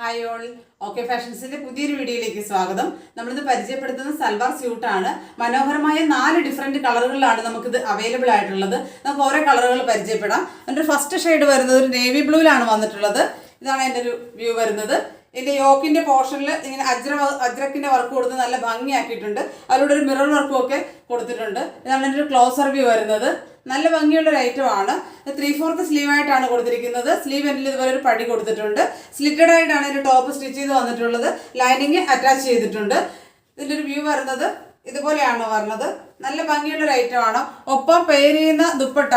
Hi all. Okay ഫാഷൻസിന്റെ പുതിയൊരു വീഡിയോയിലേക്ക് സ്വാഗതം. നമ്മളിത് പരിചയപ്പെടുത്തുന്ന സൽവാർ സ്യൂട്ടാണ്. മനോഹരമായ 4 ഡിഫറെന്റ് കളറുകളിലാണ് നമുക്കിത് അവൈലബിൾ ആയിട്ടുള്ളത്. നമുക്ക് ഓരോ കളറുകൾ പരിചയപ്പെടാം. എൻ്റെ ഫസ്റ്റ് ഷെയ്ഡ് വരുന്നത് ഒരു നേവി ബ്ലൂവിലാണ് വന്നിട്ടുള്ളത്. ഇതാണ് എൻ്റെ ഒരു വ്യൂ വരുന്നത്. ഇതിൻ്റെ യോക്കിൻ്റെ പോർഷനിൽ ഇങ്ങനെ അജ്രക്കിൻ്റെ വർക്ക് കൊടുത്ത് നല്ല ഭംഗിയാക്കിയിട്ടുണ്ട്. അതിലൂടെ ഒരു മിറർ വർക്കും ഒക്കെ കൊടുത്തിട്ടുണ്ട്. ഇതാണ് എൻ്റെ ഒരു ക്ലോസർ വ്യൂ വരുന്നത്. നല്ല ഭംഗിയുള്ള ഒരു ഐറ്റമാണ്. 3/4 സ്ലീവായിട്ടാണ് കൊടുത്തിരിക്കുന്നത്. സ്ലീവ് എൻഡിൽ ഇതുപോലെ ഒരു പടി കൊടുത്തിട്ടുണ്ട്. സ്ലിറ്റഡ് ആയിട്ടാണ് ഇതിൻ്റെ ടോപ്പ് സ്റ്റിച്ച് ചെയ്ത് വന്നിട്ടുള്ളത്. ലൈനിങ് അറ്റാച്ച് ചെയ്തിട്ടുണ്ട്. ഇതിൻ്റെ ഒരു വ്യൂ വരുന്നത് ഇതുപോലെയാണ് വരുന്നത്. നല്ല ഭംഗിയുള്ള ഒരു ഐറ്റമാണ്. ഒപ്പം പെയർ ചെയ്യുന്ന ദുപ്പട്ട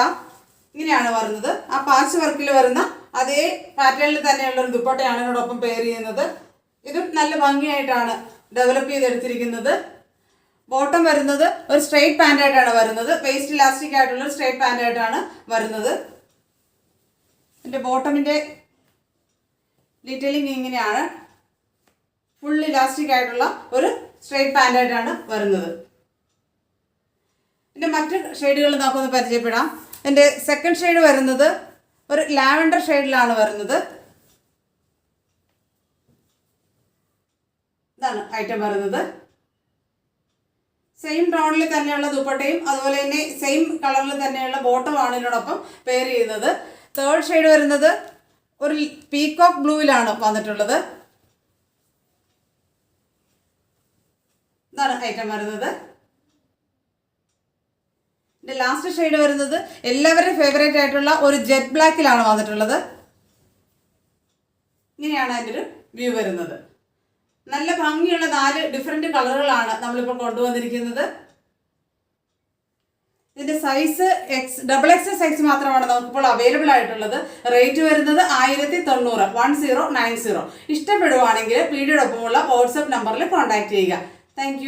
ഇങ്ങനെയാണ് വരുന്നത്. ആ പാച്ച് വർക്കിൽ വരുന്ന അതേ പാറ്റേണിൽ തന്നെയുള്ള ഒരു ദുപ്പട്ടയാണ് ഇതിനോടൊപ്പം പെയർ ചെയ്യുന്നത്. ഇതും നല്ല ഭംഗിയായിട്ടാണ് ഡെവലപ്പ് ചെയ്തെടുത്തിരിക്കുന്നത്. ബോട്ടം വരുന്നത് ഒരു സ്ട്രെയിറ്റ് പാൻ്റ് ആയിട്ടാണ് വരുന്നത്. വേസ്റ്റ് ഇലാസ്റ്റിക് ആയിട്ടുള്ള ഒരു സ്ട്രെയിറ്റ് പാൻ്റ് ആയിട്ടാണ് വരുന്നത്. എൻ്റെ ബോട്ടമിൻ്റെ ഡീറ്റെയിലിംഗ് ഇങ്ങനെയാണ്. ഫുൾ ഇലാസ്റ്റിക് ആയിട്ടുള്ള ഒരു സ്ട്രെയിറ്റ് പാൻ്റ് ആയിട്ടാണ് വരുന്നത്. എൻ്റെ മറ്റ് ഷെയ്ഡുകൾ നമുക്കൊന്ന് പരിചയപ്പെടാം. എൻ്റെ സെക്കൻഡ് ഷെയ്ഡ് വരുന്നത് ഒരു ലാവൻഡർ ഷെയ്ഡിലാണ് വരുന്നത്. ഇതാണ് ഐറ്റം വരുന്നത്. സെയിം ടോണിൽ തന്നെയുള്ള ദുപ്പട്ടയും അതുപോലെ തന്നെ സെയിം കളറിൽ തന്നെയുള്ള ബോട്ടമാണ് ഇതിനോടൊപ്പം പെയർ ചെയ്യുന്നത്. തേർഡ് ഷെയ്ഡ് വരുന്നത് ഒരു പീകോക്ക് ബ്ലൂവിലാണ് വന്നിട്ടുള്ളത്. ഇതാണ് ഐറ്റം വരുന്നത്. ഇതിൻ്റെ ലാസ്റ്റ് ഷെയ്ഡ് വരുന്നത് എല്ലാവരുടെയും ഫേവറേറ്റ് ആയിട്ടുള്ള ഒരു ജെറ്റ് ബ്ലാക്കിലാണ് വന്നിട്ടുള്ളത്. ഇങ്ങനെയാണ് അതിൻ്റെ ഒരു വ്യൂ വരുന്നത്. നല്ല ഭംഗിയുള്ള 4 ഡിഫറെൻറ്റ് കളറുകളാണ് നമ്മളിപ്പോൾ കൊണ്ടുവന്നിരിക്കുന്നത്. ഇതിൻ്റെ സൈസ് XXL സൈസ് മാത്രമാണ് നമുക്കിപ്പോൾ അവൈലബിൾ ആയിട്ടുള്ളത്. റേറ്റ് വരുന്നത് 1090 1090. ഇഷ്ടപ്പെടുവാണെങ്കിൽ വീഡിയോടൊപ്പമുള്ള വാട്സപ്പ് നമ്പറിൽ കോൺടാക്ട് ചെയ്യുക. താങ്ക്